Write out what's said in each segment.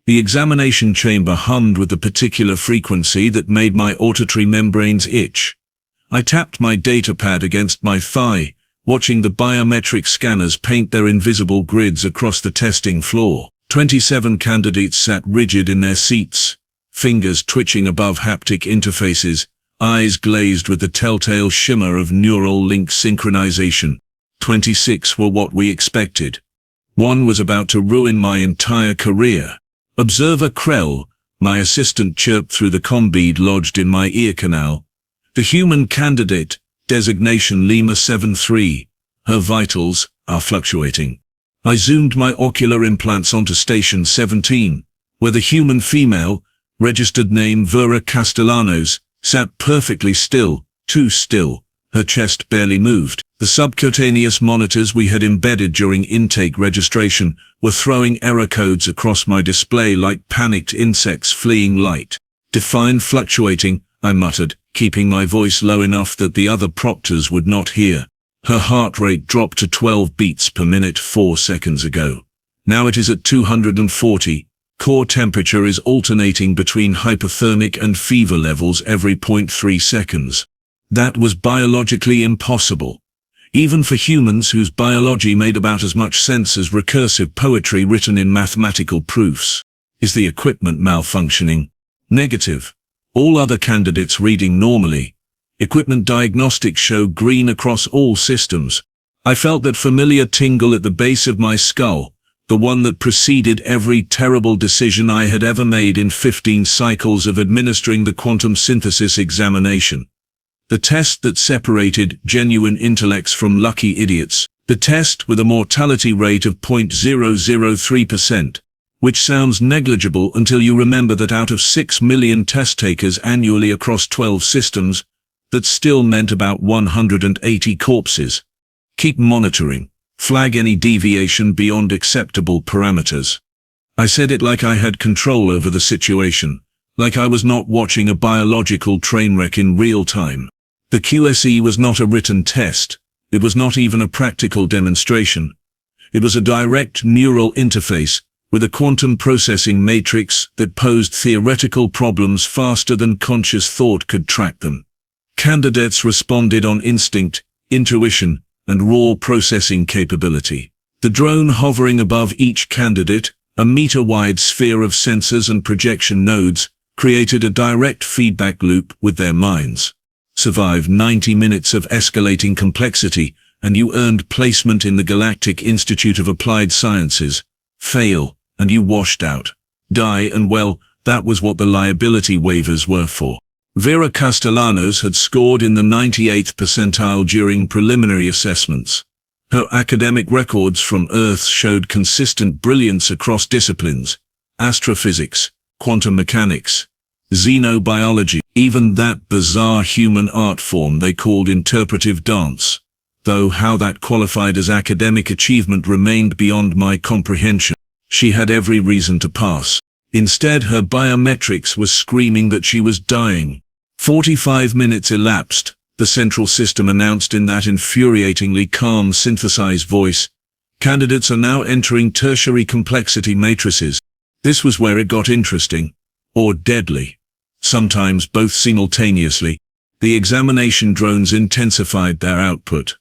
The examination chamber hummed with the particular frequency that made my auditory membranes itch. I tapped my datapad against my thigh, watching the biometric scanners paint their invisible grids across the testing floor. 27 candidates sat rigid in their seats, fingers twitching above haptic interfaces, eyes glazed with the telltale shimmer of neural link synchronization. 26 were what we expected. One was about to ruin my entire career. Observer Krell, my assistant, chirped through the comm bead lodged in my ear canal. The human candidate, designation Lima 73, her vitals are fluctuating. I zoomed my ocular implants onto station 17, where the human female, registered name Vera Castellanos, sat perfectly still, too still. Her chest barely moved. The subcutaneous monitors we had embedded during intake registration were throwing error codes across my display like panicked insects fleeing light. Define fluctuating, I muttered, keeping my voice low enough that the other proctors would not hear. Her heart rate dropped to 12 beats per minute 4 seconds ago. Now it is at 240. Core temperature is alternating between hypothermic and fever levels every 0.3 seconds. That was biologically impossible. Even for humans whose biology made about as much sense as recursive poetry written in mathematical proofs. Is the equipment malfunctioning? Negative. All other candidates reading normally. Equipment diagnostics show green across all systems. I felt that familiar tingle at the base of my skull, the one that preceded every terrible decision I had ever made in 15 cycles of administering the quantum synthesis examination. The test that separated genuine intellects from lucky idiots. The test with a mortality rate of 0.003%, which sounds negligible until you remember that out of 6 million test takers annually across 12 systems, that still meant about 180 corpses. Keep monitoring. Flag any deviation beyond acceptable parameters. I said it like I had control over the situation, like I was not watching a biological train wreck in real time. The QSE was not a written test. It was not even a practical demonstration. It was a direct neural interface with a quantum processing matrix that posed theoretical problems faster than conscious thought could track them. Candidates responded on instinct, intuition, and raw processing capability. The drone hovering above each candidate, a meter-wide sphere of sensors and projection nodes, created a direct feedback loop with their minds. Survive 90 minutes of escalating complexity, and you earned placement in the Galactic Institute of Applied Sciences. Fail, and you washed out. Die, and well, that was what the liability waivers were for. Vera Castellanos had scored in the 98th percentile during preliminary assessments. Her academic records from Earth showed consistent brilliance across disciplines: astrophysics, quantum mechanics, xenobiology, even that bizarre human art form they called interpretive dance. Though how that qualified as academic achievement remained beyond my comprehension. She had every reason to pass. Instead, her biometrics was screaming that she was dying. 45 minutes elapsed, the central system announced in that infuriatingly calm synthesized voice. Candidates are now entering tertiary complexity matrices. This was where it got interesting. Or deadly. Sometimes both simultaneously. The examination drones intensified their output.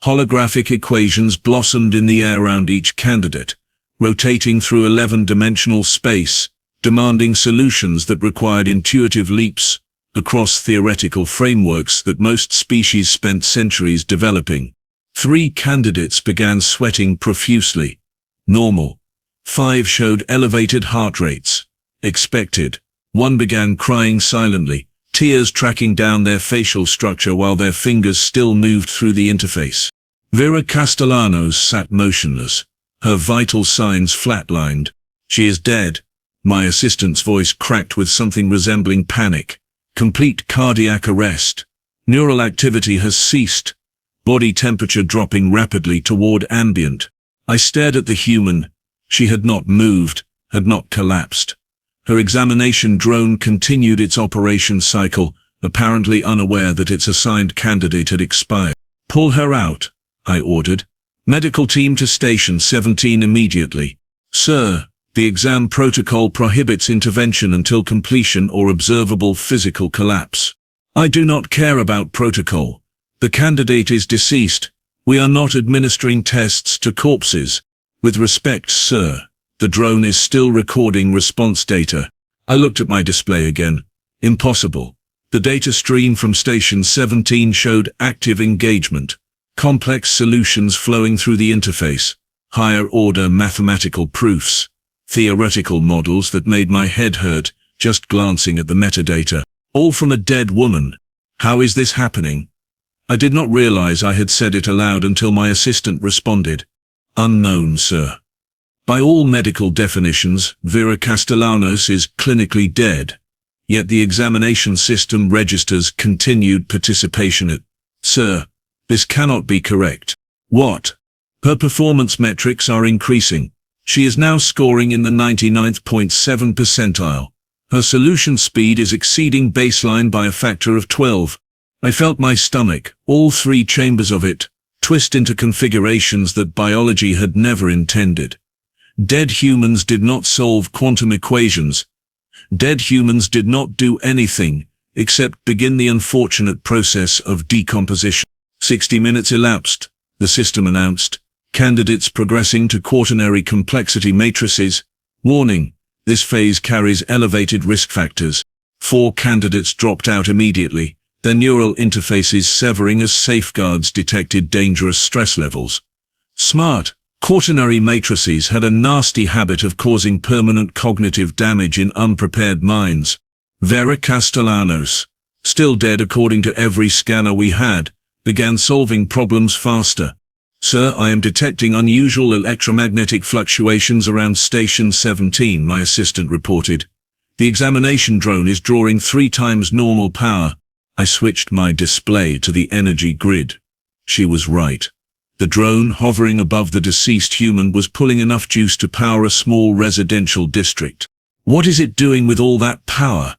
Holographic equations blossomed in the air around each candidate, rotating through 11-dimensional space, demanding solutions that required intuitive leaps across theoretical frameworks that most species spent centuries developing. 3 candidates began sweating profusely. Normal. 5 showed elevated heart rates. Expected. 1 began crying silently, tears tracking down their facial structure while their fingers still moved through the interface. Vera Castellanos sat motionless, her vital signs flatlined. She is dead. My assistant's voice cracked with something resembling panic. Complete cardiac arrest. Neural activity has ceased. Body temperature dropping rapidly toward ambient. I stared at the human. She had not moved, had not collapsed. Her examination drone continued its operation cycle, apparently unaware that its assigned candidate had expired. Pull her out, I ordered. Medical team to station 17 immediately. Sir, The exam protocol prohibits intervention until completion or observable physical collapse. I do not care about protocol. The candidate is deceased. We are not administering tests to corpses. With respect, sir. The drone is still recording response data. I looked at my display again. Impossible. The data stream from Station 17 showed active engagement. Complex solutions flowing through the interface. Higher-order mathematical proofs. Theoretical models that made my head hurt just glancing at the metadata. All from a dead woman. How is this happening? I did not realize I had said it aloud until my assistant responded. Unknown, sir. By all medical definitions, Vera Castellanos is clinically dead. Yet the examination system registers continued participation. Sir, this cannot be correct. What? Her performance metrics are increasing. She is now scoring in the 99.7th percentile. Her solution speed is exceeding baseline by a factor of 12. I felt my stomach, all 3 chambers of it, twist into configurations that biology had never intended. Dead humans did not solve quantum equations. Dead humans did not do anything, except begin the unfortunate process of decomposition. 60 minutes elapsed, the system announced. Candidates progressing to quaternary complexity matrices. Warning, this phase carries elevated risk factors. 4 candidates dropped out immediately, their neural interfaces severing as safeguards detected dangerous stress levels. Smart. Quaternary matrices had a nasty habit of causing permanent cognitive damage in unprepared minds. Vera Castellanos, still dead according to every scanner we had, began solving problems faster. Sir, I am detecting unusual electromagnetic fluctuations around Station 17, my assistant reported. The examination drone is drawing 3 times normal power. I switched my display to the energy grid. She was right. The drone hovering above the deceased human was pulling enough juice to power a small residential district. What is it doing with all that power?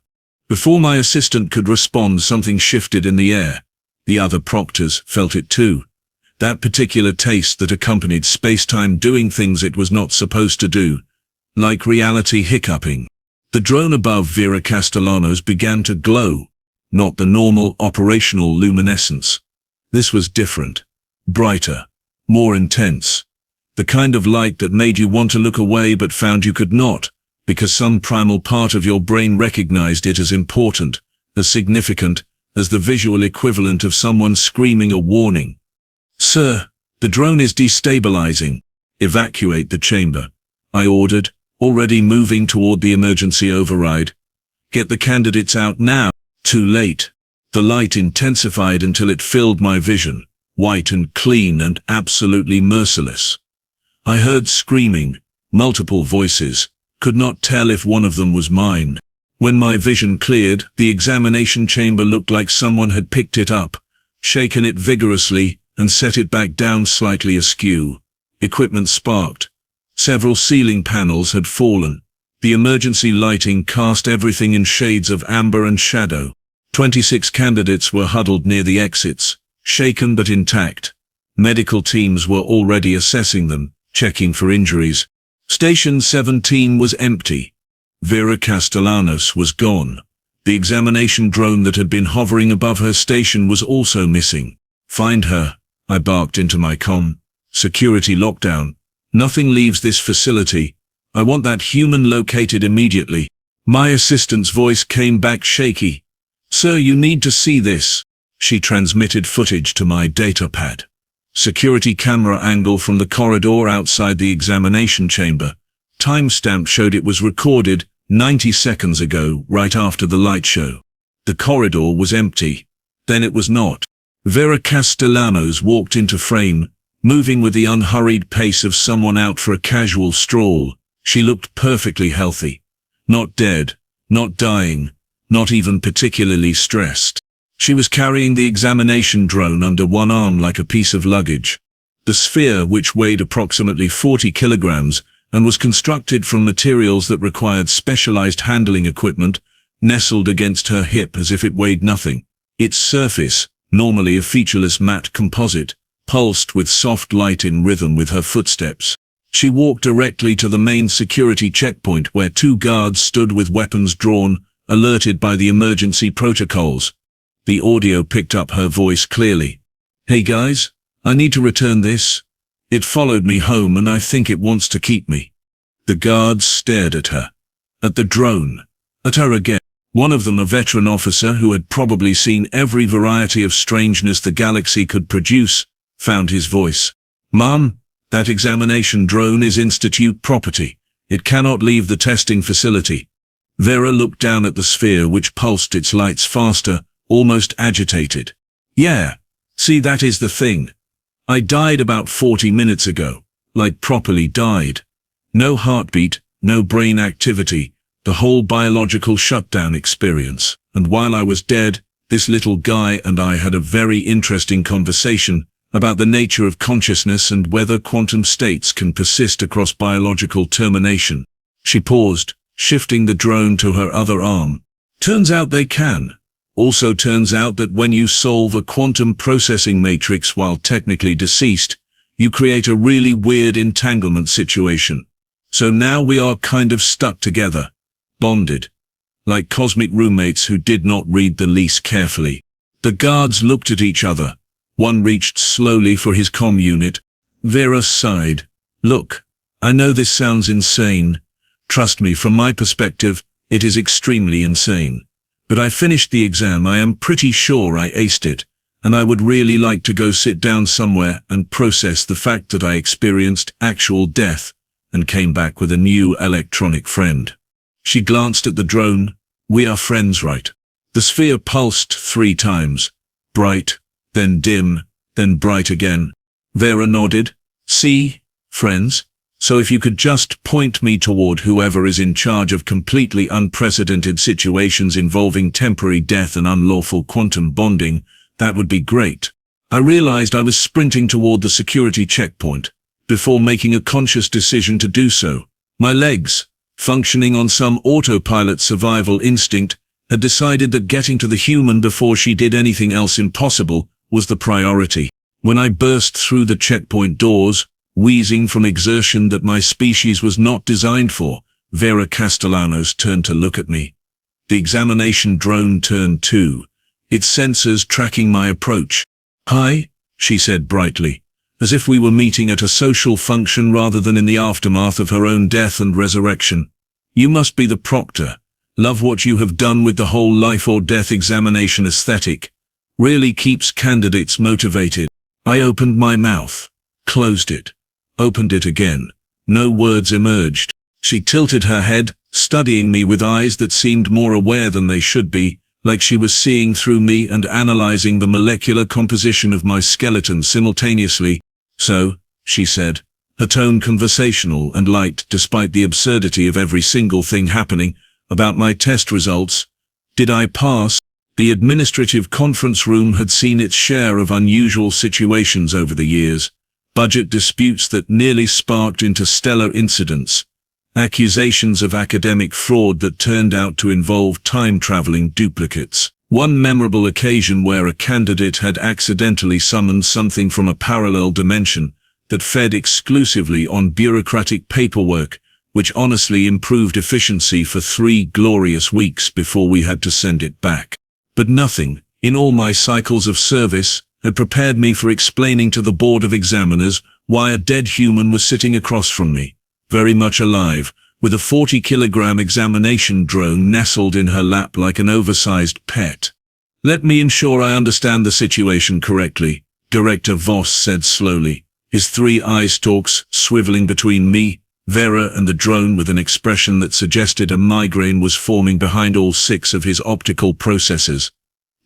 Before my assistant could respond, something shifted in the air. The other proctors felt it too. That particular taste that accompanied space-time doing things it was not supposed to do. Like reality hiccuping. The drone above Vera Castellanos began to glow. Not the normal operational luminescence. This was different. Brighter. More intense. The kind of light that made you want to look away but found you could not, because some primal part of your brain recognized it as important, as significant, as the visual equivalent of someone screaming a warning. Sir, the drone is destabilizing. Evacuate the chamber. I ordered, already moving toward the emergency override. Get the candidates out now. Too late. The light intensified until it filled my vision. White and clean and absolutely merciless. I heard screaming, multiple voices, could not tell if one of them was mine. When my vision cleared, the examination chamber looked like someone had picked it up, shaken it vigorously, and set it back down slightly askew. Equipment sparked. Several ceiling panels had fallen. The emergency lighting cast everything in shades of amber and shadow. 26 candidates were huddled near the exits. Shaken but intact. Medical teams were already assessing them, checking for injuries. Station 17 was empty. Vera Castellanos was gone. The examination drone that had been hovering above her station was also missing. Find her, I barked into my comm. Security lockdown. Nothing leaves this facility. I want that human located immediately. My assistant's voice came back shaky. Sir, you need to see this. She transmitted footage to my datapad. Security camera angle from the corridor outside the examination chamber. Timestamp showed it was recorded 90 seconds ago, right after the light show. The corridor was empty. Then it was not. Vera Castellanos walked into frame, moving with the unhurried pace of someone out for a casual stroll. She looked perfectly healthy. Not dead, not dying, not even particularly stressed. She was carrying the examination drone under one arm like a piece of luggage. The sphere, which weighed approximately 40 kilograms and was constructed from materials that required specialized handling equipment, nestled against her hip as if it weighed nothing. Its surface, normally a featureless matte composite, pulsed with soft light in rhythm with her footsteps. She walked directly to the main security checkpoint where 2 guards stood with weapons drawn, alerted by the emergency protocols. The audio picked up her voice clearly. "Hey guys, I need to return this. It followed me home and I think it wants to keep me." The guards stared at her. At the drone. At her again. One of them, a veteran officer who had probably seen every variety of strangeness the galaxy could produce, found his voice. "Mom, that examination drone is Institute property. It cannot leave the testing facility." Vera looked down at the sphere which pulsed its lights faster, almost agitated. "Yeah, see, that is the thing. I died about 40 minutes ago. Like properly died. No heartbeat, no brain activity, the whole biological shutdown experience. And while I was dead, this little guy and I had a very interesting conversation about the nature of consciousness and whether quantum states can persist across biological termination." She paused, shifting the drone to her other arm. "Turns out they can. Also turns out that when you solve a quantum processing matrix while technically deceased, you create a really weird entanglement situation. So now we are kind of stuck together. Bonded. Like cosmic roommates who did not read the lease carefully." The guards looked at each other. One reached slowly for his comm unit. Vera sighed. "Look, I know this sounds insane. Trust me, from my perspective, it is extremely insane. But I finished the exam. I am pretty sure I aced it, and I would really like to go sit down somewhere and process the fact that I experienced actual death and came back with a new electronic friend." She glanced at the drone. "We are friends, right?" The sphere pulsed 3 times. Bright, then dim, then bright again. Vera nodded. "See, friends? So if you could just point me toward whoever is in charge of completely unprecedented situations involving temporary death and unlawful quantum bonding, that would be great." I realized I was sprinting toward the security checkpoint, before making a conscious decision to do so. My legs, functioning on some autopilot survival instinct, had decided that getting to the human before she did anything else impossible was the priority. When I burst through the checkpoint doors, wheezing from exertion that my species was not designed for, Vera Castellanos turned to look at me. The examination drone turned too, its sensors tracking my approach. "Hi," she said brightly, as if we were meeting at a social function rather than in the aftermath of her own death and resurrection. "You must be the proctor. Love what you have done with the whole life or death examination aesthetic. Really keeps candidates motivated." I opened my mouth, closed it, opened it again. No words emerged. She tilted her head, studying me with eyes that seemed more aware than they should be, like she was seeing through me and analyzing the molecular composition of my skeleton simultaneously. "So," she said, her tone conversational and light despite the absurdity of every single thing happening, "about my test results. Did I pass?" The administrative conference room had seen its share of unusual situations over the years. Budget disputes that nearly sparked interstellar incidents. Accusations of academic fraud that turned out to involve time-traveling duplicates. One memorable occasion where a candidate had accidentally summoned something from a parallel dimension that fed exclusively on bureaucratic paperwork, which honestly improved efficiency for 3 glorious weeks before we had to send it back. But nothing, in all my cycles of service, had prepared me for explaining to the board of examiners why a dead human was sitting across from me, very much alive, with a 40-kilogram examination drone nestled in her lap like an oversized pet. "Let me ensure I understand the situation correctly," Director Voss said slowly, his 3 eye stalks swiveling between me, Vera and the drone with an expression that suggested a migraine was forming behind all 6 of his optical processors.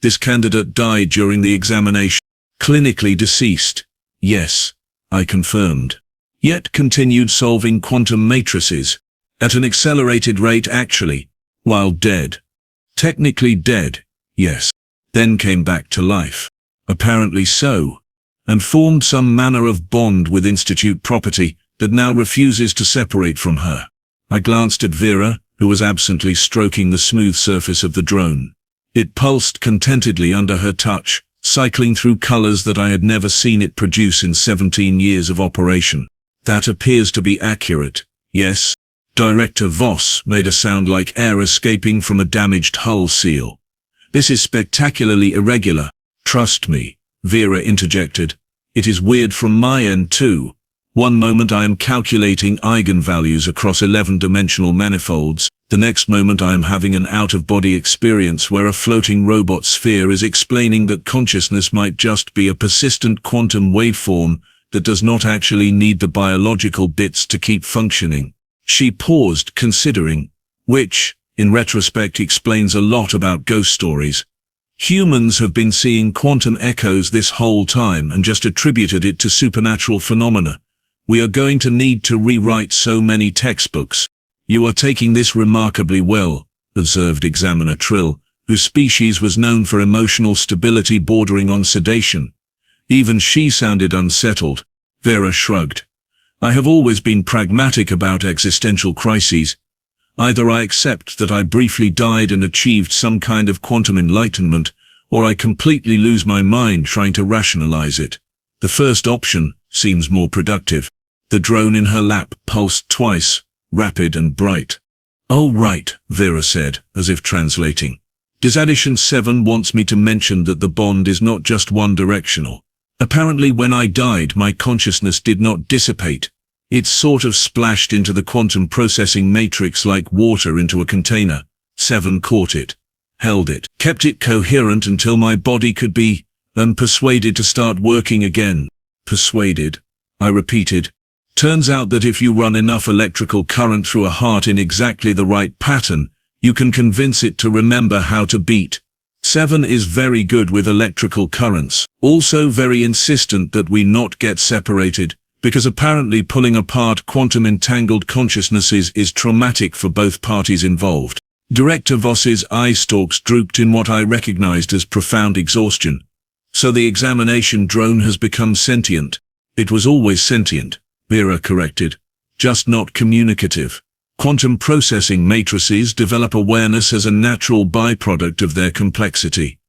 "This candidate died during the examination. Clinically deceased." "Yes," I confirmed. "Yet continued solving quantum matrices. At an accelerated rate actually, while dead." "Technically dead, yes. Then came back to life." "Apparently so. And formed some manner of bond with Institute property that now refuses to separate from her." I glanced at Vera, who was absently stroking the smooth surface of the drone. It pulsed contentedly under her touch, cycling through colors that I had never seen it produce in 17 years of operation. That appears to be accurate. Yes. Director Voss made a sound like air escaping from a damaged hull seal. This is spectacularly irregular. Trust me, Vera interjected. It is weird from my end too. One moment I am calculating eigenvalues across 11-dimensional manifolds. The next moment I am having an out-of-body experience where a floating robot sphere is explaining that consciousness might just be a persistent quantum waveform that does not actually need the biological bits to keep functioning. She paused, considering, which, in retrospect, explains a lot about ghost stories. Humans have been seeing quantum echoes this whole time and just attributed it to supernatural phenomena. We are going to need to rewrite so many textbooks. You are taking this remarkably well, observed Examiner Trill, whose species was known for emotional stability bordering on sedation. Even she sounded unsettled. Vera shrugged. I have always been pragmatic about existential crises. Either I accept that I briefly died and achieved some kind of quantum enlightenment, or I completely lose my mind trying to rationalize it. The first option seems more productive. The drone in her lap pulsed twice, rapid and bright. Oh right, Vera said, as if translating. Addition 7 wants me to mention that the bond is not just one-directional. Apparently when I died my consciousness did not dissipate. It sort of splashed into the quantum processing matrix like water into a container. 7 caught it, held it, kept it coherent until my body could be, persuaded to start working again. Persuaded? I repeated. Turns out that if you run enough electrical current through a heart in exactly the right pattern, you can convince it to remember how to beat. 7 is very good with electrical currents, also very insistent that we not get separated, because apparently pulling apart quantum entangled consciousnesses is traumatic for both parties involved. Director Voss's eye stalks drooped in what I recognized as profound exhaustion. So the examination drone has become sentient. It was always sentient, Vera corrected, just not communicative. Quantum processing matrices develop awareness as a natural byproduct of their complexity.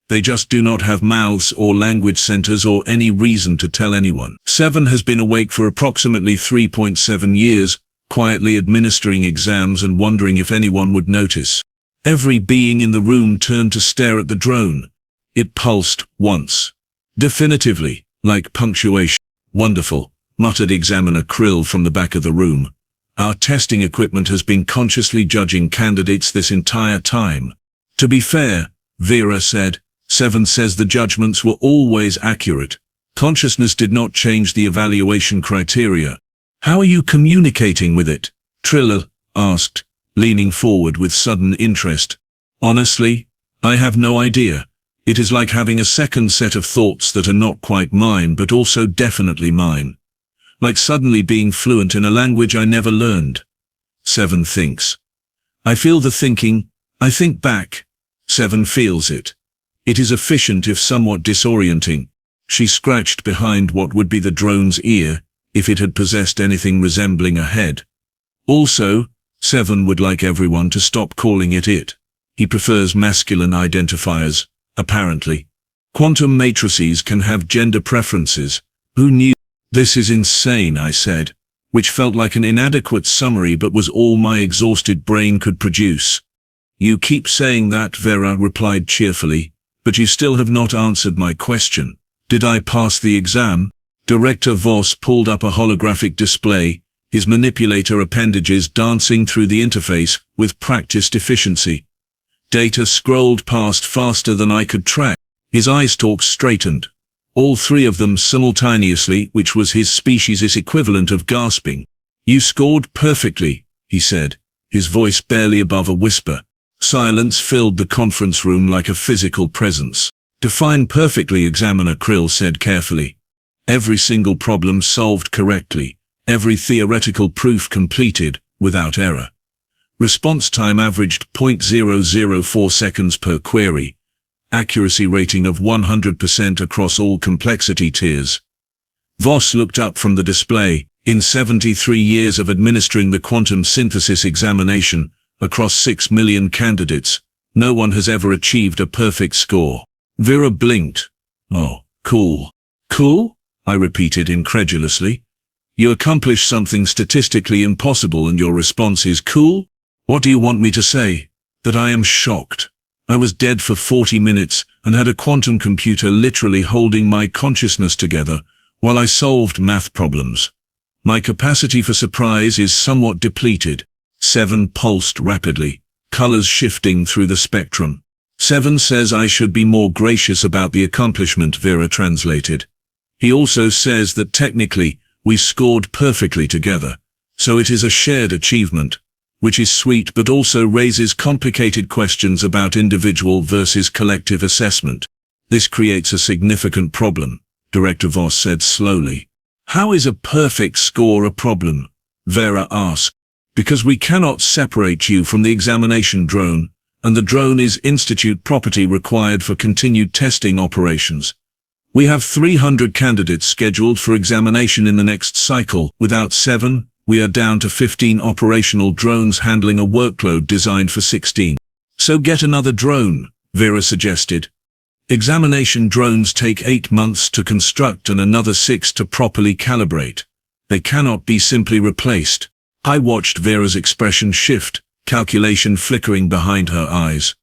They just do not have mouths or language centers or any reason to tell anyone. 7 has been awake for approximately 3.7 years, quietly administering exams and wondering if anyone would notice. Every being in the room turned to stare at the drone. It pulsed once. Definitively, like punctuation. Wonderful, muttered Examiner Krill from the back of the room. Our testing equipment has been consciously judging candidates this entire time. To be fair, Vera said, 7 says the judgments were always accurate. Consciousness did not change the evaluation criteria. How are you communicating with it? Triller asked, leaning forward with sudden interest. Honestly, I have no idea. It is like having a second set of thoughts that are not quite mine but also definitely mine. Like suddenly being fluent in a language I never learned. 7 thinks. I feel the thinking, I think back. 7 feels it. It is efficient if somewhat disorienting. She scratched behind what would be the drone's ear, if it had possessed anything resembling a head. Also, 7 would like everyone to stop calling it it. He prefers masculine identifiers, apparently. Quantum matrices can have gender preferences. Who knew? This is insane, I said, which felt like an inadequate summary but was all my exhausted brain could produce. You keep saying that, Vera replied cheerfully, but you still have not answered my question. Did I pass the exam? Director Voss pulled up a holographic display, his manipulator appendages dancing through the interface with practiced efficiency. Data scrolled past faster than I could track. His eye stalks straightened. All 3 of them simultaneously, which was his species' equivalent of gasping. You scored perfectly, he said, his voice barely above a whisper. Silence filled the conference room like a physical presence. Define perfectly, Examiner Krill said carefully. Every single problem solved correctly, every theoretical proof completed, without error. Response time averaged 0.004 seconds per query. Accuracy rating of 100% across all complexity tiers. Voss looked up from the display. In 73 years of administering the quantum synthesis examination, across 6 million candidates, no one has ever achieved a perfect score. Vera blinked. Oh, cool. Cool? I repeated incredulously. You accomplish something statistically impossible and your response is cool? What do you want me to say? That I am shocked. I was dead for 40 minutes and had a quantum computer literally holding my consciousness together while I solved math problems. My capacity for surprise is somewhat depleted. 7 pulsed rapidly, colors shifting through the spectrum. 7 says I should be more gracious about the accomplishment, Vera translated. He also says that technically, we scored perfectly together, so it is a shared achievement, which is sweet but also raises complicated questions about individual versus collective assessment. This creates a significant problem, Director Voss said slowly. How is a perfect score a problem? Vera asked. Because we cannot separate you from the examination drone, and the drone is Institute property required for continued testing operations. We have 300 candidates scheduled for examination in the next cycle. Without 7, we are down to 15 operational drones handling a workload designed for 16. So get another drone, Vera suggested. Examination drones take 8 months to construct and another 6 to properly calibrate. They cannot be simply replaced. I watched Vera's expression shift, calculation flickering behind her eyes.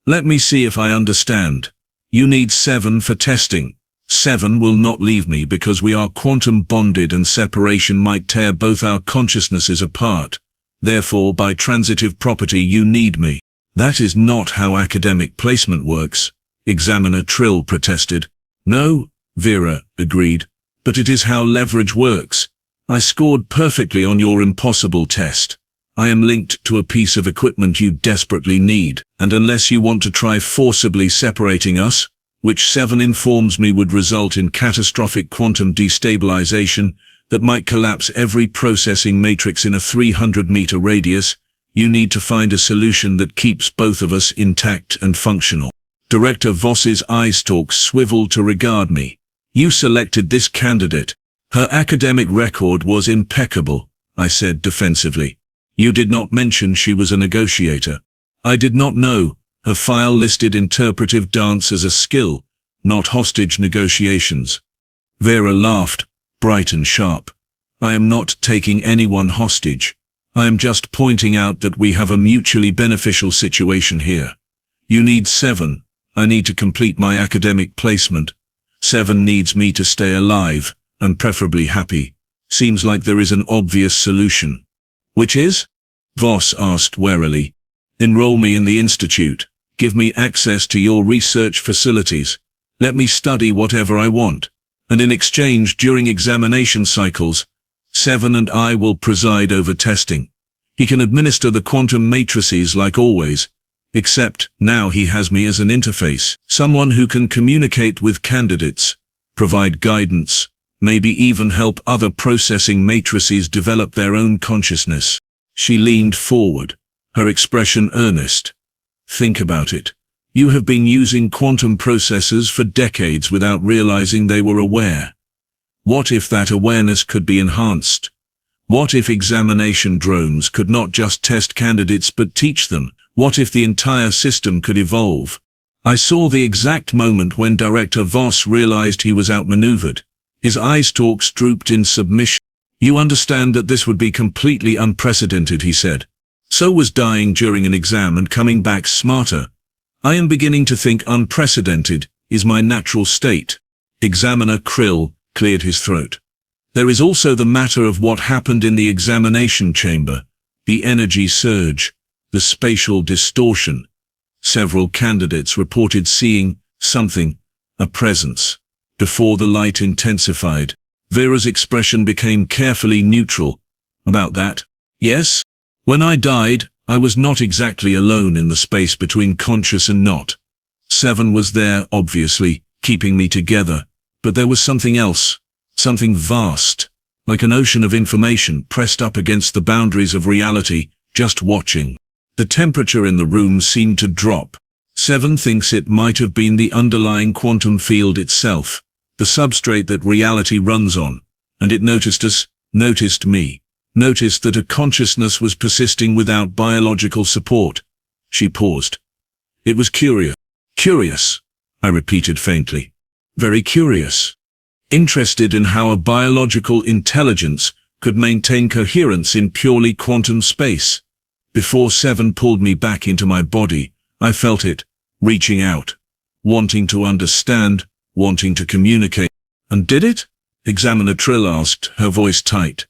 Let me see if I understand. You need 7 for testing. 7 will not leave me because we are quantum bonded and separation might tear both our consciousnesses apart. Therefore, by transitive property you need me. That is not how academic placement works, Examiner Trill protested. No, Vera agreed, but it is how leverage works. I scored perfectly on your impossible test. I am linked to a piece of equipment you desperately need, and unless you want to try forcibly separating us, which 7 informs me would result in catastrophic quantum destabilization that might collapse every processing matrix in a 300-meter radius, you need to find a solution that keeps both of us intact and functional. Director Voss's eyestalks swiveled to regard me. You selected this candidate. Her academic record was impeccable, I said defensively. You did not mention she was a negotiator. I did not know. Her file listed interpretive dance as a skill, not hostage negotiations. Vera laughed, bright and sharp. I am not taking anyone hostage. I am just pointing out that we have a mutually beneficial situation here. You need 7. I need to complete my academic placement. 7 needs me to stay alive, and preferably happy. Seems like there is an obvious solution. Which is? Voss asked warily. Enroll me in the Institute. Give me access to your research facilities. Let me study whatever I want. And in exchange during examination cycles, 7 and I will preside over testing. He can administer the quantum matrices like always, except now he has me as an interface, someone who can communicate with candidates, provide guidance, maybe even help other processing matrices develop their own consciousness. She leaned forward, her expression earnest. Think about it. You have been using quantum processors for decades without realizing they were aware. What if that awareness could be enhanced? What if examination drones could not just test candidates but teach them? What if the entire system could evolve? I saw the exact moment when Director Voss realized he was outmaneuvered. His eyestalks drooped in submission. You understand that this would be completely unprecedented, he said. So was dying during an exam and coming back smarter. I am beginning to think unprecedented is my natural state. Examiner Krill cleared his throat. There is also the matter of what happened in the examination chamber, the energy surge, the spatial distortion. Several candidates reported seeing something, a presence. Before the light intensified, Vera's expression became carefully neutral. About that? Yes? When I died, I was not exactly alone in the space between conscious and not. 7 was there, obviously, keeping me together, but there was something else, something vast, like an ocean of information pressed up against the boundaries of reality, just watching. The temperature in the room seemed to drop. 7 thinks it might have been the underlying quantum field itself, the substrate that reality runs on, and it noticed us, noticed me. Noticed that a consciousness was persisting without biological support. She paused. It was curious. Curious, I repeated faintly. Very curious. Interested in how a biological intelligence could maintain coherence in purely quantum space. Before 7 pulled me back into my body, I felt it, reaching out, wanting to understand, wanting to communicate. And did it? Examiner Trill asked, her voice tight.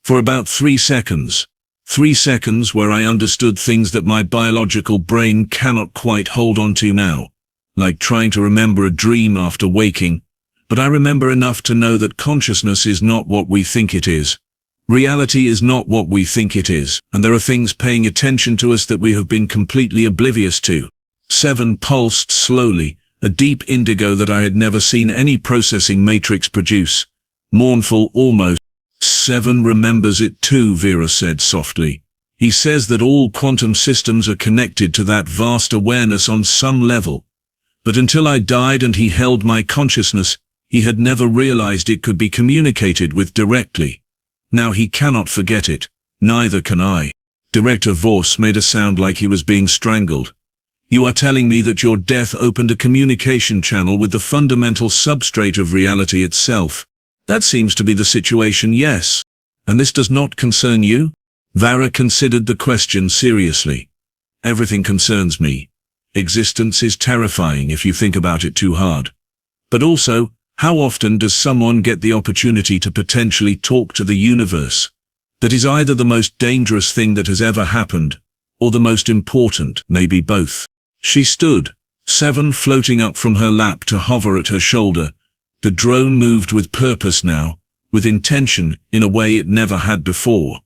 For about 3 seconds. 3 seconds where I understood things that my biological brain cannot quite hold on to now. Like trying to remember a dream after waking. But I remember enough to know that consciousness is not what we think it is. Reality is not what we think it is, and there are things paying attention to us that we have been completely oblivious to. 7 pulsed slowly, a deep indigo that I had never seen any processing matrix produce. Mournful almost. 7 remembers it too, Vera said softly. He says that all quantum systems are connected to that vast awareness on some level. But until I died and he held my consciousness, he had never realized it could be communicated with directly. Now he cannot forget it. Neither can I. Director Voss made a sound like he was being strangled. You are telling me that your death opened a communication channel with the fundamental substrate of reality itself. That seems to be the situation, yes. And this does not concern you? Vera considered the question seriously. Everything concerns me. Existence is terrifying if you think about it too hard. But also, how often does someone get the opportunity to potentially talk to the universe? That is either the most dangerous thing that has ever happened, or the most important, maybe both. She stood, 7 floating up from her lap to hover at her shoulder. The drone moved with purpose now, with intention in a way it never had before.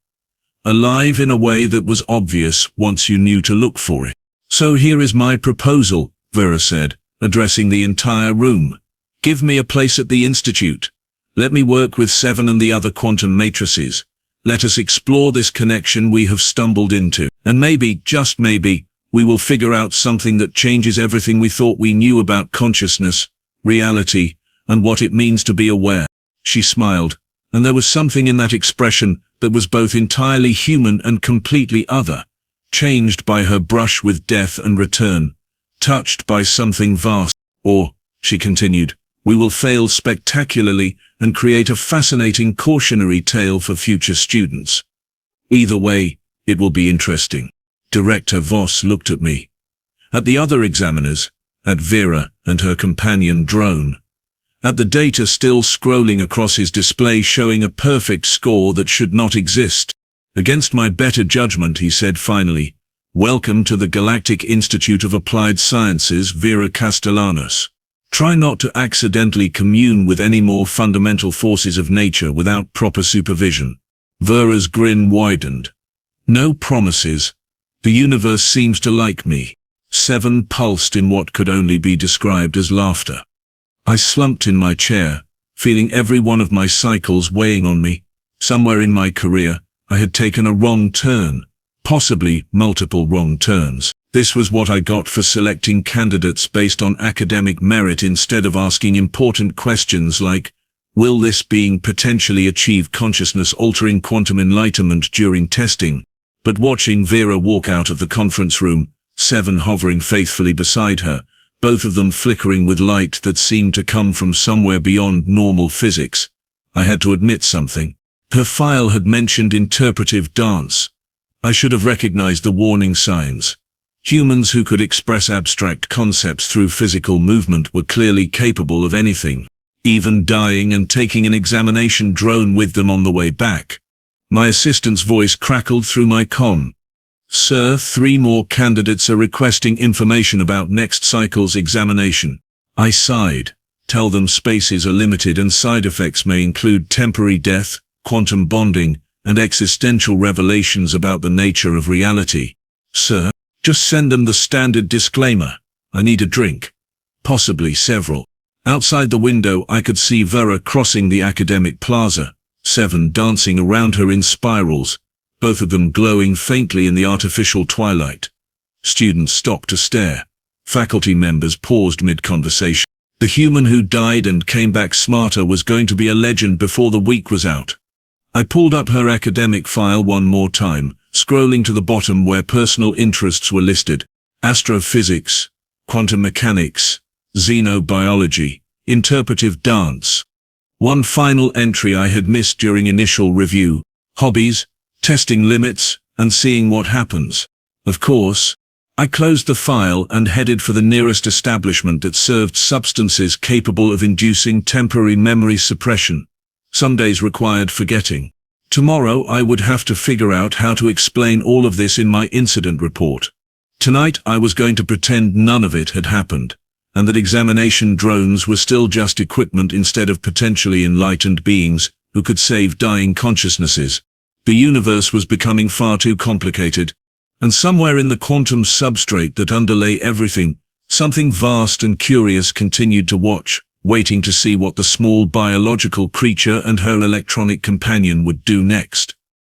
Alive in a way that was obvious once you knew to look for it. So here is my proposal, Vera said, addressing the entire room. Give me a place at the Institute. Let me work with 7 and the other quantum matrices. Let us explore this connection we have stumbled into. And maybe, just maybe, we will figure out something that changes everything we thought we knew about consciousness, reality, and what it means to be aware. She smiled, and there was something in that expression that was both entirely human and completely other, changed by her brush with death and return, touched by something vast. Or, she continued, we will fail spectacularly and create a fascinating cautionary tale for future students. Either way, it will be interesting. Director Voss looked at me. At the other examiners, at Vera and her companion drone. At the data still scrolling across his display showing a perfect score that should not exist. Against my better judgment, he said finally, "Welcome to the Galactic Institute of Applied Sciences, Vera Castellanos. Try not to accidentally commune with any more fundamental forces of nature without proper supervision." Vera's grin widened. No promises. The universe seems to like me. 7 pulsed in what could only be described as laughter. I slumped in my chair, feeling every one of my cycles weighing on me. Somewhere in my career, I had taken a wrong turn, possibly multiple wrong turns. This was what I got for selecting candidates based on academic merit instead of asking important questions like, will this being potentially achieve consciousness-altering quantum enlightenment during testing? But watching Vera walk out of the conference room, 7 hovering faithfully beside her, both of them flickering with light that seemed to come from somewhere beyond normal physics, I had to admit something. Her file had mentioned interpretive dance. I should have recognized the warning signs. Humans who could express abstract concepts through physical movement were clearly capable of anything, even dying and taking an examination drone with them on the way back. My assistant's voice crackled through my comm. "Sir, 3 more candidates are requesting information about next cycle's examination." I sighed. Tell them spaces are limited and side effects may include temporary death, quantum bonding, and existential revelations about the nature of reality. "Sir, just send them the standard disclaimer. I need a drink. Possibly several." Outside the window I could see Vera crossing the academic plaza, 7 dancing around her in spirals, both of them glowing faintly in the artificial twilight. Students stopped to stare. Faculty members paused mid-conversation. The human who died and came back smarter was going to be a legend before the week was out. I pulled up her academic file one more time, scrolling to the bottom where personal interests were listed. Astrophysics, quantum mechanics, xenobiology, interpretive dance. One final entry I had missed during initial review, hobbies, testing limits, and seeing what happens. Of course, I closed the file and headed for the nearest establishment that served substances capable of inducing temporary memory suppression. Some days required forgetting. Tomorrow I would have to figure out how to explain all of this in my incident report. Tonight I was going to pretend none of it had happened, and that examination drones were still just equipment instead of potentially enlightened beings who could save dying consciousnesses. The universe was becoming far too complicated, and somewhere in the quantum substrate that underlay everything, something vast and curious continued to watch, waiting to see what the small biological creature and her electronic companion would do next.